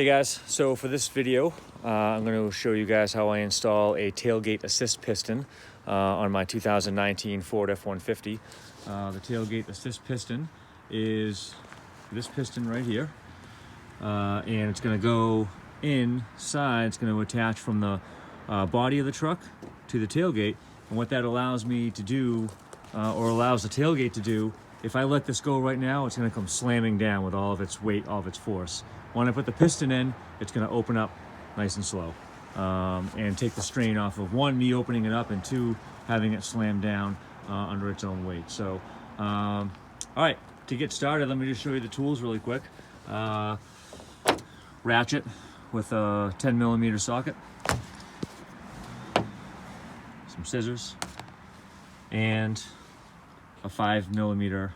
Hey guys, so for this video, I'm going to show you guys how I install a tailgate assist piston on my 2019 Ford F-150. The tailgate assist piston is this piston right here, and it's going to go inside. It's going to attach from the body of the truck to the tailgate, and what that allows me to do, or allows the tailgate to do, if I let this go right now, it's going to come slamming down with all of its weight, all of its force. When I put the piston in, it's going to open up nice and slow and take the strain off of, one, me opening it up, and two, having it slam down under its own weight. So, all right, to get started, let me just show you the tools really quick. Ratchet with a 10mm socket, some scissors, and a 5mm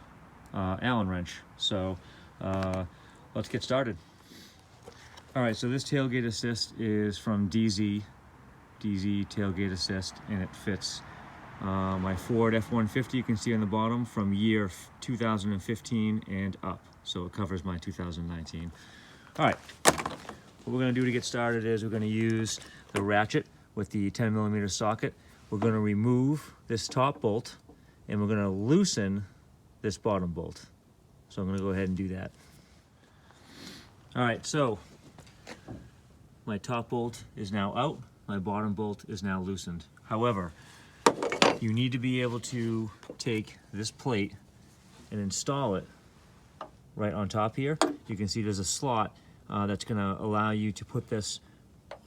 Allen wrench. So let's get started. All right, so this tailgate assist is from Deezee tailgate assist, and it fits my Ford F-150. You can see on the bottom from year 2015 and up. So it covers my 2019. All right, what we're gonna do to get started is we're gonna use the ratchet with the 10mm socket. We're gonna remove this top bolt, and we're gonna loosen this bottom bolt. So I'm gonna go ahead and do that. All right, so my top bolt is now out, my bottom bolt is now loosened. However, you need to be able to take this plate and install it right on top here. You can see there's a slot that's gonna allow you to put this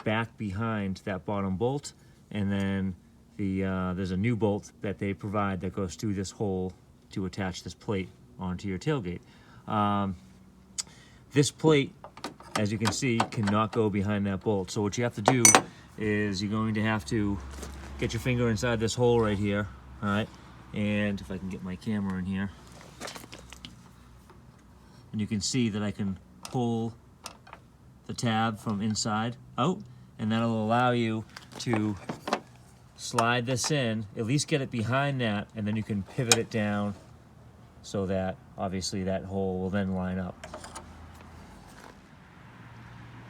back behind that bottom bolt, and then there's a new bolt that they provide that goes through this hole to attach this plate onto your tailgate. This plate, as you can see, cannot go behind that bolt. So what you have to do is you're going to have to get your finger inside this hole right here, all right? And if I can get my camera in here, and you can see that I can pull the tab from inside out, and that'll allow you to slide this in, at least get it behind that, and then you can pivot it down so that obviously that hole will then line up.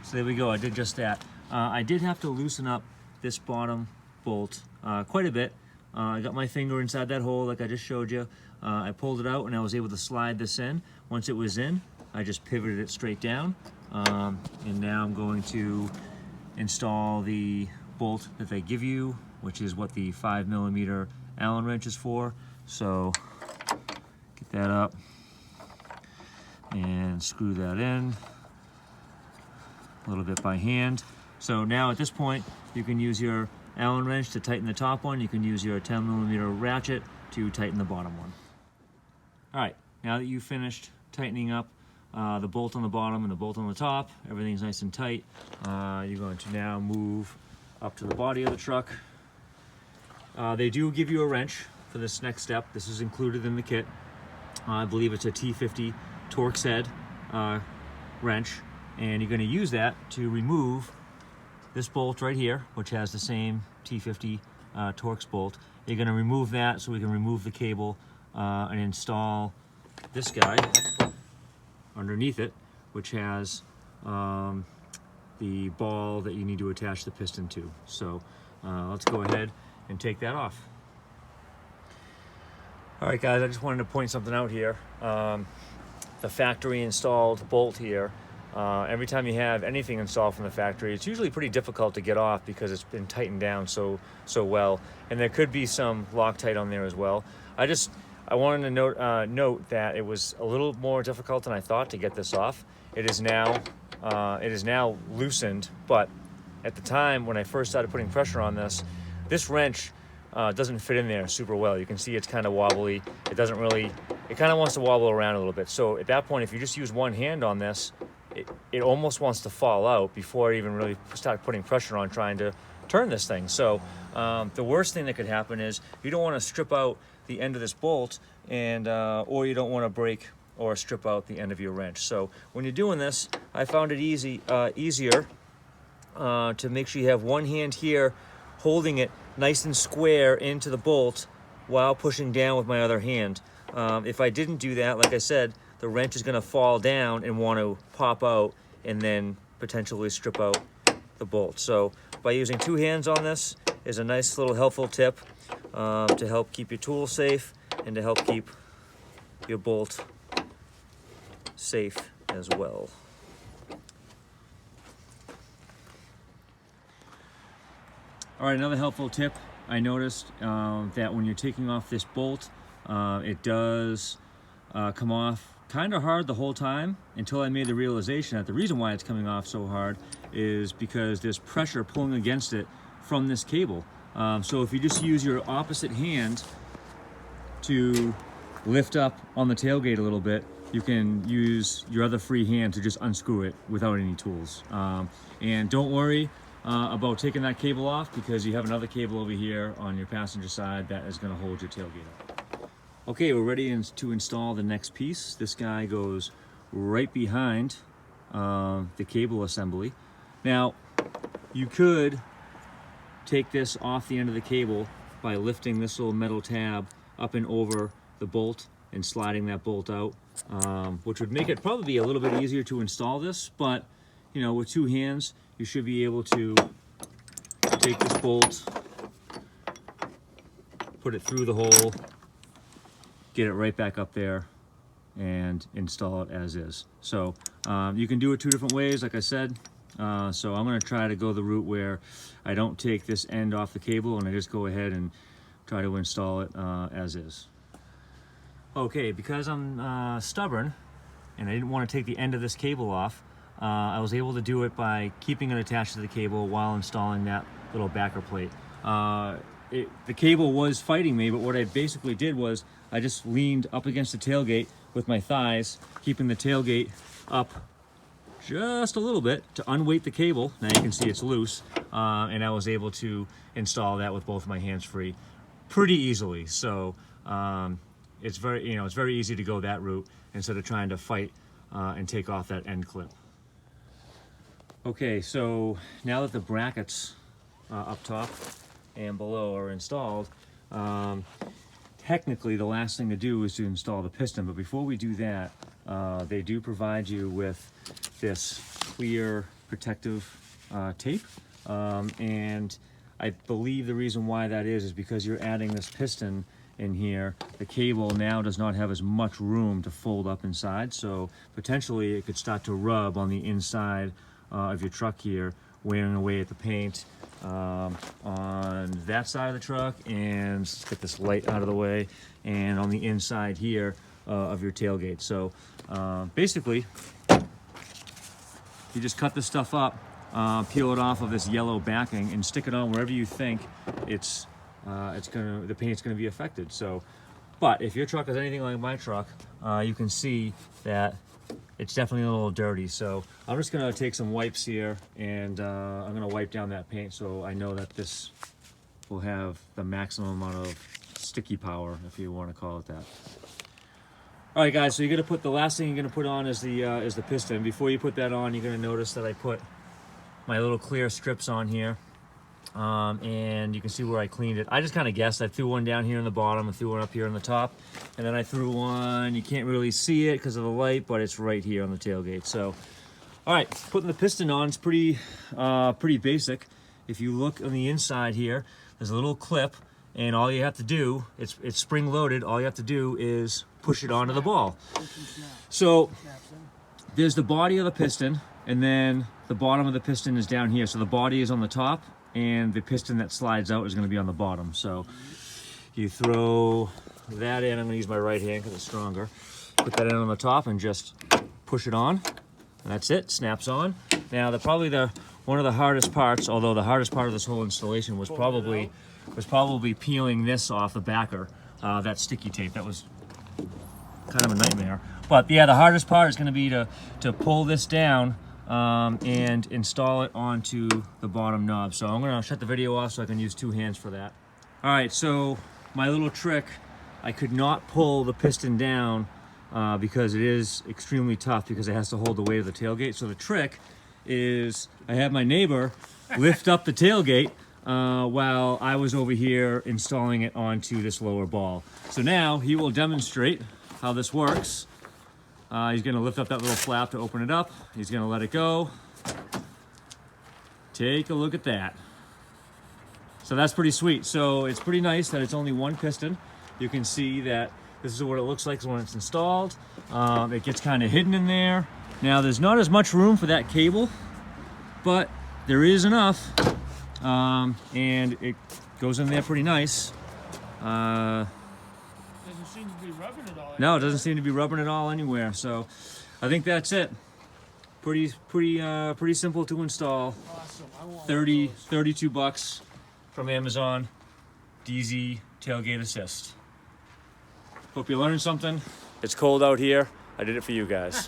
So there we go, I did just that. I did have to loosen up this bottom bolt quite a bit. I got my finger inside that hole like I just showed you. I pulled it out and I was able to slide this in. Once it was in, I just pivoted it straight down. And now I'm going to install the bolt that they give you, which is what the 5mm Allen wrench is for. So get that up and screw that in a little bit by hand. So now at this point, you can use your Allen wrench to tighten the top one. You can use your 10mm ratchet to tighten the bottom one. All right, now that you've finished tightening up the bolt on the bottom and the bolt on the top, everything's nice and tight, you're going to now move up to the body of the truck. They do give you a wrench for this next step. This is included in the kit. I believe it's a T50 Torx head wrench, and you're going to use that to remove this bolt right here, which has the same T50 Torx bolt. You're going to remove that so we can remove the cable and install this guy underneath it, which has the ball that you need to attach the piston to. So let's go ahead and take that off. All right, guys, I just wanted to point something out here. The factory installed bolt here, every time you have anything installed from the factory, it's usually pretty difficult to get off because it's been tightened down so well, and there could be some Loctite on there as well. I wanted to note that it was a little more difficult than I thought to get this off. It is now loosened, but at the time when I first started putting pressure on this wrench doesn't fit in there super well. You can see it's kind of wobbly. It kind of wants to wobble around a little bit. So at that point, if you just use one hand on this, it almost wants to fall out before I even really start putting pressure on trying to turn this thing. So the worst thing that could happen is you don't want to strip out the end of this bolt, and or you don't want to break or strip out the end of your wrench. So when you're doing this, I found it easier to make sure you have one hand here holding it nice and square into the bolt while pushing down with my other hand. If I didn't do that, like I said, the wrench is going to fall down and want to pop out, and then potentially strip out the bolt. So by using 2 hands on this is a nice little helpful tip to help keep your tool safe and to help keep your bolt safe as well. All right, another helpful tip. I noticed that when you're taking off this bolt, it does come off kind of hard the whole time until I made the realization that the reason why it's coming off so hard is because there's pressure pulling against it from this cable. So if you just use your opposite hand to lift up on the tailgate a little bit, you can use your other free hand to just unscrew it without any tools. And don't worry about taking that cable off, because you have another cable over here on your passenger side that is going to hold your tailgate up. Okay, we're ready to install the next piece. This guy goes right behind the cable assembly. Now, you could take this off the end of the cable by lifting this little metal tab up and over the bolt and sliding that bolt out, which would make it probably a little bit easier to install this, but you know, with 2 hands, you should be able to take this bolt, put it through the hole, get it right back up there, and install it as is. So you can do it 2 different ways, like I said. So I'm going to try to go the route where I don't take this end off the cable and I just go ahead and try to install it as is. Okay, because I'm stubborn and I didn't want to take the end of this cable off, I was able to do it by keeping it attached to the cable while installing that little backer plate. The cable was fighting me, but what I basically did was I just leaned up against the tailgate with my thighs, keeping the tailgate up just a little bit to unweight the cable. Now you can see it's loose, and I was able to install that with both my hands free pretty easily. So it's very easy to go that route instead of trying to fight and take off that end clip. Okay, so now that the brackets up top and below are installed, technically the last thing to do is to install the piston. But before we do that, they do provide you with this clear protective tape, and I believe the reason why that is because you're adding this piston in here. The cable now does not have as much room to fold up inside, so potentially it could start to rub on the inside of your truck here, wearing away at the paint on that side of the truck, and let's get this light out of the way, and on the inside here of your tailgate. So basically, you just cut this stuff up, peel it off of this yellow backing, and stick it on wherever you think the paint's gonna be affected. So, but if your truck is anything like my truck, you can see that it's definitely a little dirty. So I'm just gonna take some wipes here, and I'm gonna wipe down that paint so I know that this will have the maximum amount of sticky power, if you want to call it that. All right, guys, so you're gonna put, the last thing you're gonna put on is the piston. Before you put that on, you're gonna notice that I put my little clear strips on here, and you can see where I cleaned it. I just kind of guessed. I threw one down here in the bottom, I threw one up here on the top, and then I threw one, you can't really see it because of the light, but it's right here on the tailgate. So, all right, putting the piston on is pretty basic. If you look on the inside here, there's a little clip, and all you have to do, it's spring loaded, all you have to do is push it onto the ball. So there's the body of the piston, and then the bottom of the piston is down here. So the body is on the top, and the piston that slides out is going to be on the bottom. So you throw that in. I'm going to use my right hand because it's stronger. Put that in on the top and just push it on, and that's it. Snaps on. Now one of the hardest parts, although the hardest part of this whole installation was probably peeling this off the backer, that sticky tape. That was kind of a nightmare. But yeah, the hardest part is going to be to pull this down and install it onto the bottom knob. So I'm going to shut the video off so I can use 2 hands for that. All right, so my little trick, I could not pull the piston down because it is extremely tough, because it has to hold the weight of the tailgate. So the trick is I have my neighbor lift up the tailgate while I was over here installing it onto this lower ball. So now he will demonstrate how this works. He's going to lift up that little flap to open it up. He's going to let it go. Take a look at that. So that's pretty sweet. So it's pretty nice that it's only one piston. You can see that this is what it looks like when it's installed. It gets kind of hidden in there. Now there's not as much room for that cable, but there is enough. And it goes in there pretty nice. Doesn't seem to be rubbing it all. No, it doesn't seem to be rubbing at all anywhere. So I think that's it. Pretty simple to install. Awesome. I want 32 bucks from Amazon. Deezee tailgate assist. Hope you learned something. It's cold out here. I did it for you guys.